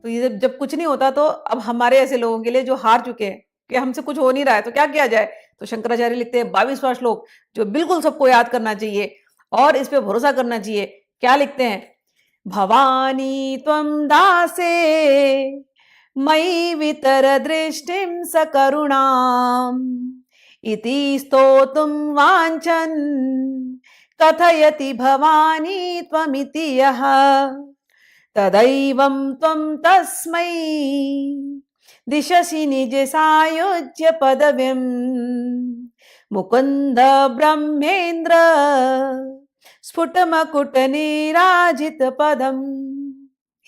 तो ये जब जब कुछ नहीं होता तो अब हमारे ऐसे लोगों के लिए जो हार चुके हैं कि हमसे कुछ हो नहीं रहा है तो क्या किया जाए, तो शंकराचार्य लिखते हैं 22वां श्लोक जो बिल्कुल सबको याद करना चाहिए और इस पे भरोसा करना चाहिए। क्या लिखते हैं? भवानी त्वं दासे मयि वितर दृष्टिं सकरुणाम् इति स्तोतुं वाञ्छन् कथयति भवानी त्वमिति यः तदैवं त्वं तस्मै दिशसि निज सायुज्य पदवीं मुकुंद ब्रह्मेंद्र स्फुट मकुट नीराजित पदम।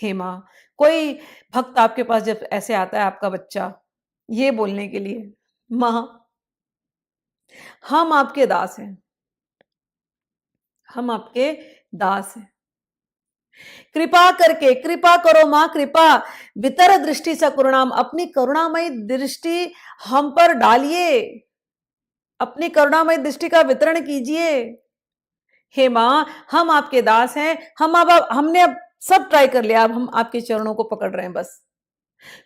हे माँ, कोई भक्त आपके पास जब ऐसे आता है आपका बच्चा ये बोलने के लिए, माँ हम आपके दास हैं, हम आपके दास हैं, कृपा करके, कृपा करो माँ, कृपा वितर दृष्टि से करुणाम, अपनी करुणामयी दृष्टि हम पर डालिए, अपनी करुणामयी दृष्टि का वितरण कीजिए। हे माँ, हम आपके दास हैं, हमने अब सब ट्राई कर लिया, अब हम आपके चरणों को पकड़ रहे हैं बस।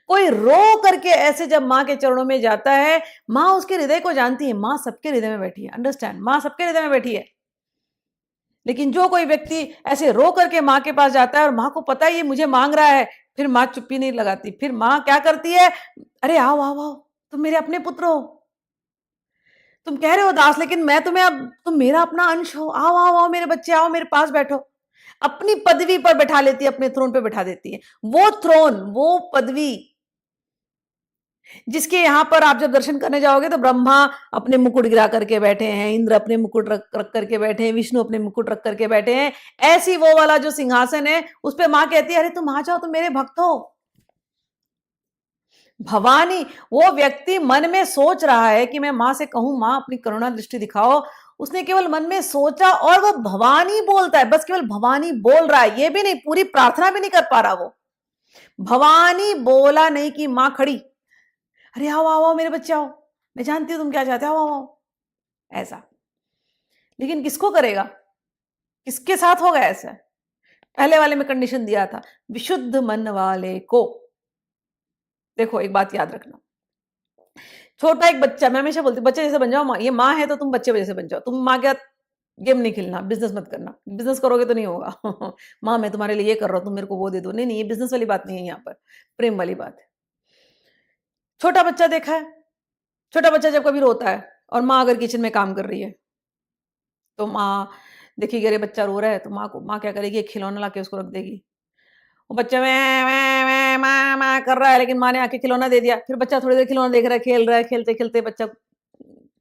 कोई रो करके ऐसे जब माँ के चरणों में जाता है, माँ उसके हृदय को जानती है, माँ सबके हृदय में बैठी है, अंडरस्टैंड, माँ सबके हृदय में बैठी है। लेकिन जो कोई व्यक्ति ऐसे रो करके माँ के पास जाता है और माँ को पता है ये मुझे मांग रहा है, फिर माँ चुप्पी नहीं लगाती, फिर माँ क्या करती है, अरे आओ आओ आओ, तुम मेरे अपने पुत्र हो, तुम कह रहे हो दास, लेकिन मैं तुम्हें अब, तुम मेरा अपना अंश हो, आओ आओ आओ मेरे बच्चे, आओ मेरे पास बैठो। अपनी पदवी पर बैठा लेती है, अपने थ्रोन पे बैठा देती है। वो थ्रोन, वो पदवी जिसके यहाँ पर आप जब दर्शन करने जाओगे तो ब्रह्मा अपने मुकुट गिरा करके बैठे हैं, इंद्र अपने मुकुट रख करके बैठे हैं, विष्णु अपने मुकुट रख करके बैठे हैं, ऐसी वो वाला जो सिंहासन है उस पे माँ कहती है अरे तुम आ जाओ, तुम मेरे भक्त हो। भवानी, वो व्यक्ति मन में सोच रहा है कि मैं माँ से कहूं माँ अपनी करुणा दृष्टि दिखाओ, उसने केवल मन में सोचा और वो भवानी बोलता है, बस केवल भवानी बोल रहा है, ये भी नहीं, पूरी प्रार्थना भी नहीं कर पा रहा वो। भवानी बोला नहीं कि माँ खड़ी, अरे आओ आओ आओ मेरे बच्चे आओ, मैं जानती हूं तुम क्या चाहते हो, आओ आओ, ऐसा। लेकिन किसको करेगा, किसके साथ होगा ऐसा? पहले वाले में कंडीशन दिया था, विशुद्ध मन वाले को। देखो एक बात याद रखना, छोटा एक बच्चा, मैं हमेशा बोलती हूँ बच्चे जैसे बन जाओ, माँ, ये माँ है तो तुम बच्चे जैसे बन जाओ, तुम माँ क्या गेम नहीं खेलना, बिजनेस मत करना, बिजनेस करोगे तो नहीं होगा। माँ मैं तुम्हारे लिए ये कर रहा हूँ, तुम मेरे को वो दे दो, नहीं नहीं, ये बिजनेस वाली बात नहीं है, यहाँ पर प्रेम वाली बात है। छोटा बच्चा देखा है, छोटा बच्चा जब कभी रोता है और माँ अगर किचन में काम कर रही है तो माँ देखिए अरे बच्चा रो रहा है तो माँ क्या करेगी, एक खिलौना ला के उसको रख देगी। वो बच्चा मैं माँ माँ कर रहा है, लेकिन माँ ने आके खिलौना दे दिया, फिर बच्चा थोड़ी देर खिलौना देख रहा है, खेल रहा है, खेलते खेलते बच्चा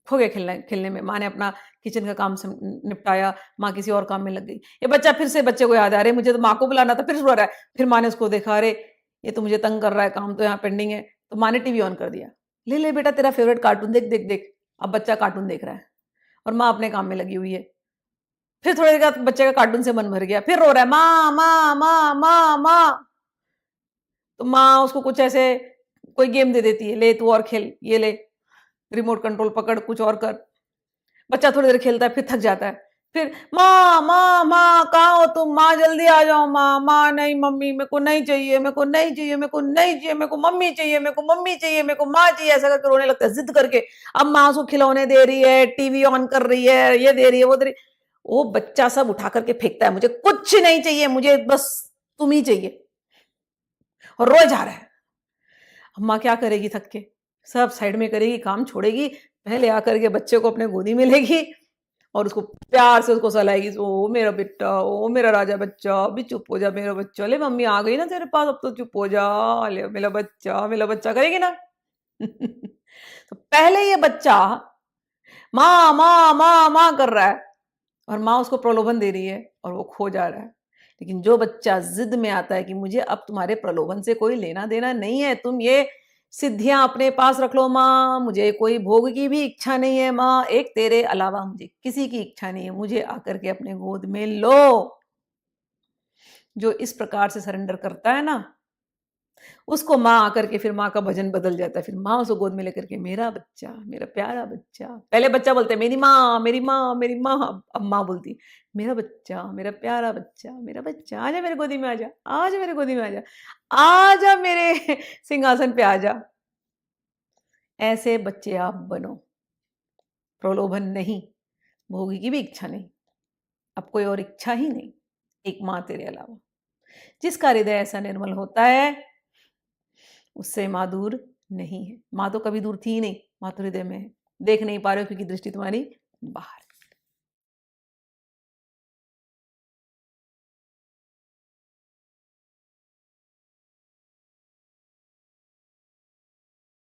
खो गया खेलने में, माँ ने अपना किचन का काम निपटाया, माँ किसी और काम में लग गई। ये बच्चा फिर से, बच्चे को याद आ रहे मुझे तो माँ को बुलाना था, फिर रो रहा है, फिर माँ ने उसको देखा, अरे ये तो मुझे तंग कर रहा है, काम तो यहाँ पेंडिंग है, तो माँ ने टीवी ऑन कर दिया, ले ले बेटा तेरा फेवरेट कार्टून देख देख देख। अब बच्चा कार्टून देख रहा है और माँ अपने काम में लगी हुई है। फिर थोड़ी देर बाद बच्चे का कार्टून से मन भर गया, फिर रो रहा है माँ माँ माँ माँ माँ, तो माँ उसको कुछ ऐसे कोई गेम दे देती है, ले तू और खेल, ये ले रिमोट कंट्रोल पकड़, कुछ और कर। बच्चा थोड़ी देर खेलता है, फिर थक जाता है, फिर माँ माँ माँ कहाँ हो तुम, माँ जल्दी आ जाओ, माँ माँ नहीं मम्मी मेरे को नहीं चाहिए, मेरे को नहीं चाहिए, मेरे को नहीं चाहिए, मेरे को मम्मी चाहिए, मेरे को मम्मी चाहिए, मेरे को माँ चाहिए, ऐसा करके रोने लगता है जिद करके। अब माँ उसको खिलौने दे रही है, टीवी ऑन कर रही है, ये दे रही है, वो दे रही है, वो बच्चा सब उठा करके फेंकता है, मुझे कुछ नहीं चाहिए, मुझे बस तुम ही चाहिए, और रोए जा रहा है। अम्मा क्या करेगी, थक के सब साइड में करेगी, काम छोड़ेगी, पहले आकर के बच्चे को अपने गोदी में लेगी और उसको प्यार से उसको सहलाएगी, ओ मेरा बेटा, ओ मेरा राजा बच्चा, अभी चुप हो जा मेरा बच्चा, ले मम्मी आ गई ना तेरे पास, अब तो चुप हो जा, ले मेरा बच्चा करेगी ना। तो पहले ये बच्चा माँ माँ माँ माँ कर रहा है और माँ उसको प्रलोभन दे रही है और वो खो जा रहा है। लेकिन जो बच्चा जिद में आता है कि मुझे अब तुम्हारे प्रलोभन से कोई लेना देना नहीं है, तुम ये सिद्धियां अपने पास रख लो माँ, मुझे कोई भोग की भी इच्छा नहीं है माँ, एक तेरे अलावा मुझे किसी की इच्छा नहीं है, मुझे आकर के अपने गोद में लो। जो इस प्रकार से सरेंडर करता है ना, उसको माँ आकर के फिर माँ का भजन बदल जाता है, फिर माँ उसको गोद में लेकर के मेरा बच्चा, मेरा प्यारा बच्चा, पहले बच्चा बोलते हैं मेरी माँ, मेरी माँ, मेरी माँ, अब माँ बोलती मेरा बच्चा, मेरा प्यारा बच्चा, मेरा बच्चा, आजा मेरे गोदी में आजा, आजा मेरे गोदी में आजा, आजा मेरे सिंहासन पे आजा। ऐसे बच्चे आप बनो, प्रलोभन नहीं, भोगी की भी इच्छा नहीं, अब कोई और इच्छा ही नहीं, एक माँ तेरे अलावा। जिसका हृदय ऐसा निर्मल होता है, उससे माँ दूर नहीं है। माँ तो कभी दूर थी ही नहीं, माँ तो हृदय में है। देख नहीं पा रहे हो क्योंकि दृष्टि तुम्हारी बाहर है।